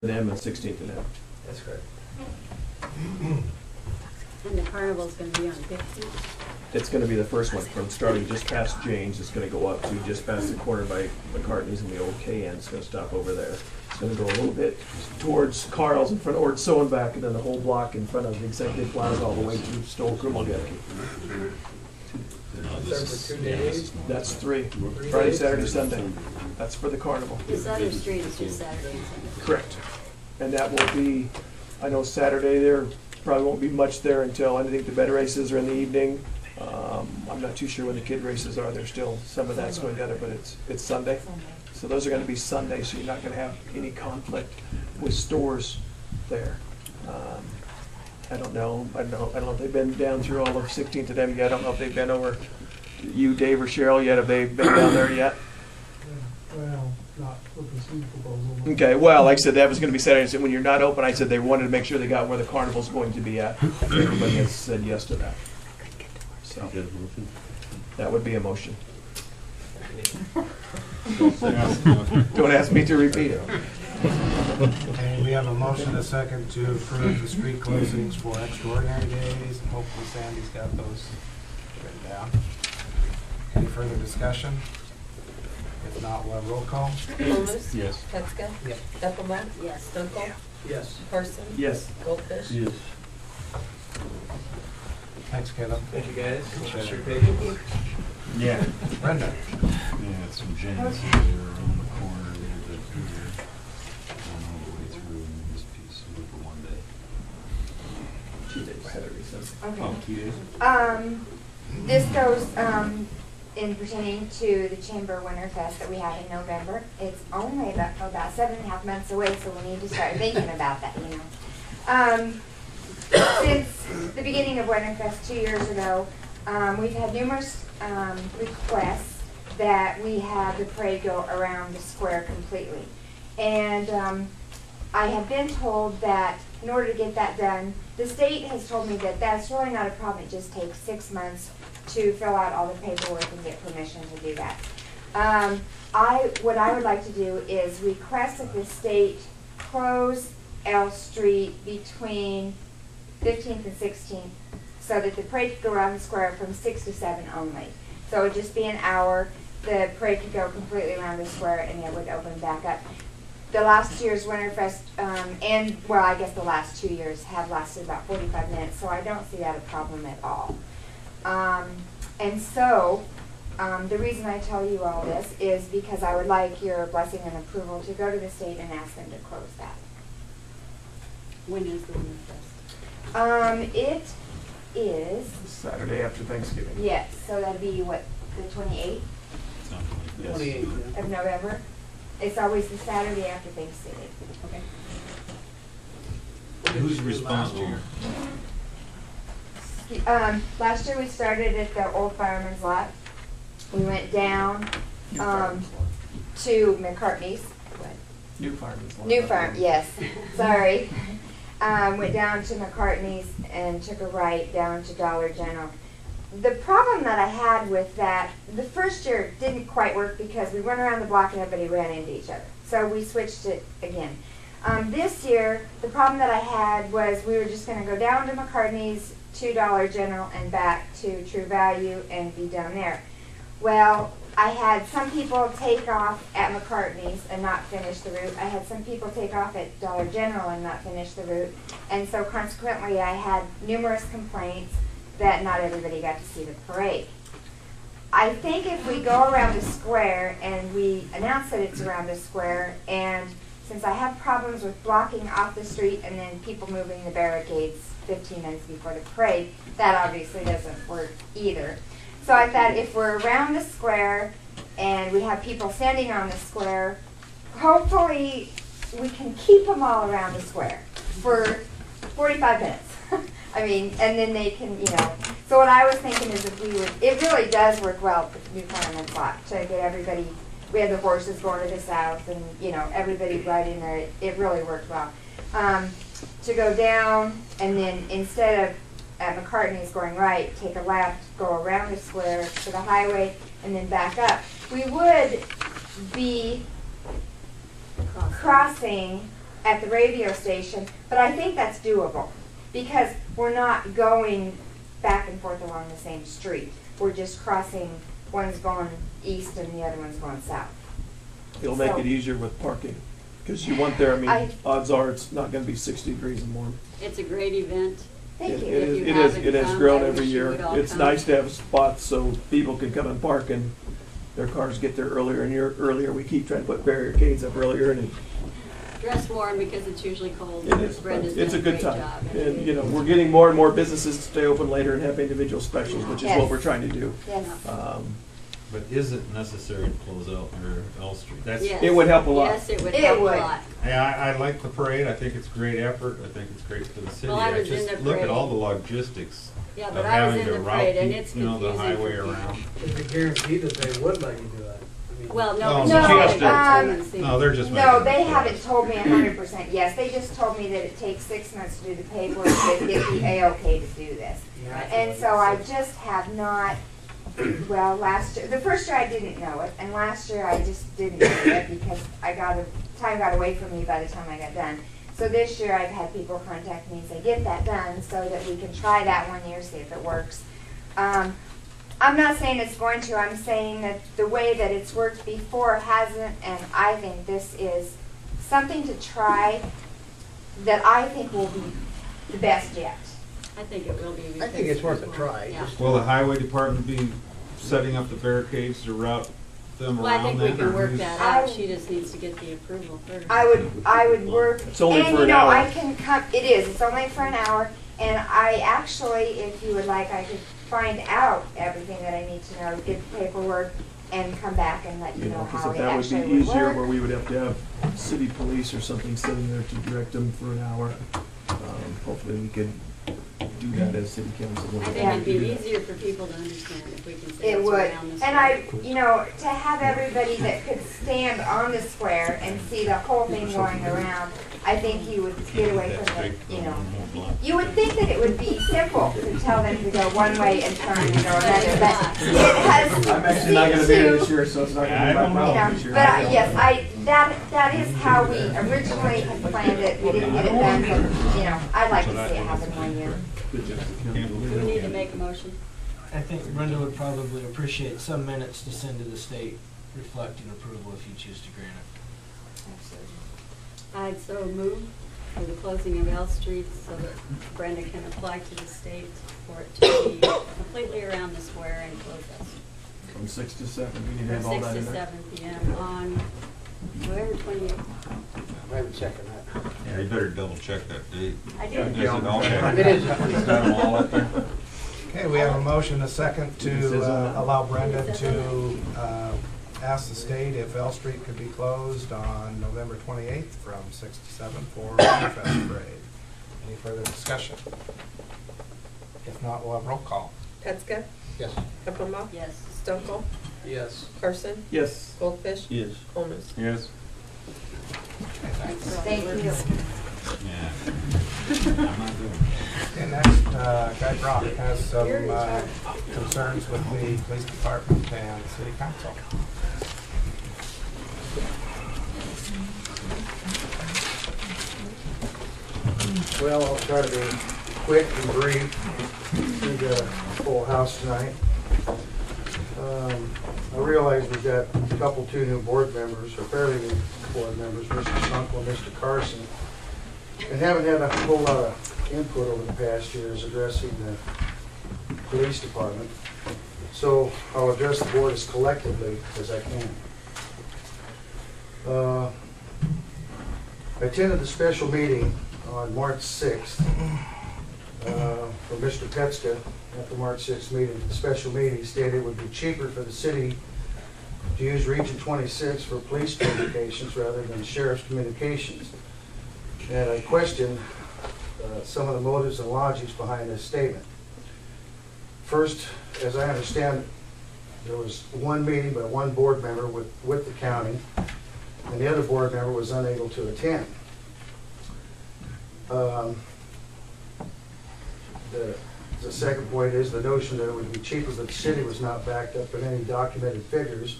M and 16th and M. That's correct. And the carnival's going to be on 15th. It's going to be the first one from starting just past James. It's going to go up to just past the corner by McCartney's and the old KN. It's going to stop over there. It's going to go a little bit towards Carl's in front, or so and back, and then the whole block in front of the Executive Plaza all the way to Stoll Krumelgecki. Serve for 2 days. That's 3. Friday, Saturday, Sunday. That's for the carnival. This other street is just Saturday and Sunday. Correct. And that will be, I know Saturday there probably won't be much there until, I think the bed races are in the evening. I'm not too sure when the kid races are. There's still some of that's going together, but it's Sunday. So those are going to be Sunday, so you're not going to have any conflict with stores there. I don't know if they've been down through all of 16th to them yet. I don't know if they've been over to you, Dave, or Cheryl yet. Have they been down there yet? Well, not with the seed proposal. Okay, well, like I said, that was going to be Saturday. So when you're not open, I said they wanted to make sure they got where the carnival's going to be at. Everybody has said yes to that. So that would be a motion. Don't ask me to repeat it. Okay, we have a motion and a second to approve the street closings for extraordinary days. Hopefully Sandy's got those written down. Any further discussion? If not, we'll have roll call. Holmes? Yes. Petzka? Yep. Doppelbaum? Yes. Dunkel? Yes. Carson? Yes. Goldfish? Yes. Thanks, Caleb. Thank you, guys. Appreciate your Thank patience. you. Yeah. Brenda. Yeah, some James here on the corner, a little bit here. All the way through in this piece, so for 1 day. 2 days. Heather, you said. Okay. Oh, 2 days? This goes in pertaining to the Chamber Winterfest that we have in November. It's only about 7.5 months away, so we need to start thinking about that, you know. Since the beginning of Winterfest 2 years ago, we've had numerous requests that we have the parade go around the square completely. And I have been told that in order to get that done, the state has told me that that's really not a problem. It just takes 6 months to fill out all the paperwork and get permission to do that. What I would like to do is request that the state close L Street between 15th and 16th so that the parade could go around the square from 6 to 7 only. So it would just be an hour. The parade could go completely around the square and it would open back up. The last year's Winterfest, and well, I guess the last 2 years have lasted about 45 minutes, so I don't see that a problem at all. And so, the reason I tell you all this is because I would like your blessing and approval to go to the state and ask them to close that. When is the Winterfest? It is, Saturday after Thanksgiving. yes, so that'd be what, the 28th Something like that. 28. of November? It's always the Saturday after Thanksgiving. Okay. Who's responsible? Last year we started at the old Fireman's Lot. We went down to McCartney's. New Fireman's Lot. New Farm, yes. Sorry. Went down to McCartney's and took a right down to Dollar General. The problem that I had with that, the first year didn't quite work because we went around the block and everybody ran into each other. So we switched it again. This year, the problem that I had was we were just going to go down to McCartney's, to Dollar General, and back to True Value and be down there. Well, I had some people take off at McCartney's and not finish the route. I had some people take off at Dollar General and not finish the route. And so consequently, I had numerous complaints that not everybody got to see the parade. I think if we go around the square and we announce that it's around the square, and since I have problems with blocking off the street and then people moving the barricades 15 minutes before the parade, that obviously doesn't work either. So I thought if we're around the square and we have people standing on the square, hopefully we can keep them all around the square for 45 minutes. I mean, and then they can, you know. So what I was thinking is if we would, it really does work well with the New Fireman's Lot to get everybody, we had the horses going to the south and, you know, everybody right in there. It really worked well. To go down and then instead of at McCartney's going right, take a left, go around the square to the highway and then back up. We would be crossing at the radio station, but I think that's doable because we're not going back and forth along the same street. We're just crossing, one's going east and the other one's going south. It'll make So- it easier with parking, because you want there, I I- mean, odds are it's not gonna be 60 degrees and warm. It's a great event. Thank It you. is, you it is, haven't it has come, grown I every wish you year. would all It's come. nice to have spots so people can come and park and their cars get there earlier and earlier. We keep trying to put barricades up earlier and Dress warm because it's usually cold. it is, Brenda's it's a done good great time. job. And, you know, we're getting more and more businesses to stay open later and have individual specials, which is Yes. what we're trying to do. Yes. But is it necessary to close out L Street? That's, Yes. It would help a lot. Yes, it would It help a would. lot. yeah, I like the parade. I think it's great effort. I think it's great for the city. Well, I was in just the look at parade. all the logistics Yeah, of but I was having in to the route, parade and it's you know, the confusing for highway people. around. Is it guaranteed that they would let you do that? I mean, Well, No, no, no, no, No, they're just No, making they it haven't up. told me 100% yes. They just told me that it takes 6 months to do the paperwork to get the A-OK to do this. And so I just have not, well, last year, the first year I didn't know it, and last year I just didn't do it because time got away from me by the time I got done. So this year I've had people contact me and say, get that done so that we can try that 1 year, see if it works. I'm not saying it's going to, I'm saying that the way that it's worked before hasn't, and I think this is something to try that I think will be the best yet. I think it will be. I think it's worth a try. Yeah. Just- Will the highway department be setting up the barricades to route them Well, I around think we then? can or work who's- that I- out. She just needs to get the approval first. I would work, It's only and for you an know, hour. I can come, it's only for an hour, and I actually, if you would like, I could find out everything that I need to know, get the paperwork, and come back and let you You know know, how because it that would actually be would easier where work. we would have to have city police or something sitting there to direct them for an hour. Hopefully we could do that as city council. I think Yeah. it'd be easier for people to understand if we can say It it's would, around the and square. you know, to have everybody that could stand on the square and see the whole thing going around, I think you would get away from it, you know. You would think that it would be simple to tell them to go one way and turn and go another, but it has I'm actually not gonna be here seemed this to, year, so it's not I gonna be my don't know. problem you know, this year. but yes, that is how we originally had planned it. We didn't get it done, but, you know, I'd like to see it happen 1 year. Do we need to make a motion? I think Brenda would probably appreciate some minutes to send to the state reflecting approval if you choose to grant it. I'd so move for the closing of L Street so that Brenda can apply to the state for it to be completely around the square and close us. From 6 to 7, we need to From have all 6 that to in there. 7 p.m. on November 28th. I haven't checked that. Yeah, you better double check that date. I Is did. it all checked? It is. Is that all up there? Okay, we have a motion, a second, to allow Brenda to ask the state if L Street could be closed on November 28th from 6 to 7 for Winterfest Parade. Any further discussion? If not, we'll have roll call. Petzka, Yes. Heppermark, Yes. Stonko, Yes. Carson, Yes. Goldfish, Yes. Holmes. Yes. Thank you. Yeah. I'm not doing it. Okay, next, Guy Brock has some concerns with the police department and city council. Well, I'll try to be quick and brief through the full house tonight. I realize we've got two new board members, or fairly new board members, Mr. Stunkel and Mr. Carson, and haven't had a whole lot of input over the past years addressing the police department. So I'll address the board as collectively as I can. I attended the special meeting on March 6th from Mr. Petzka at the March 6th meeting. The special meeting stated it would be cheaper for the city to use Region 26 for police communications rather than sheriff's communications. And I questioned some of the motives and logics behind this statement. First, as I understand it, there was one meeting by one board member with the county, and the other board member was unable to attend. The second point is the notion that it would be cheaper, but the city was not backed up with any documented figures.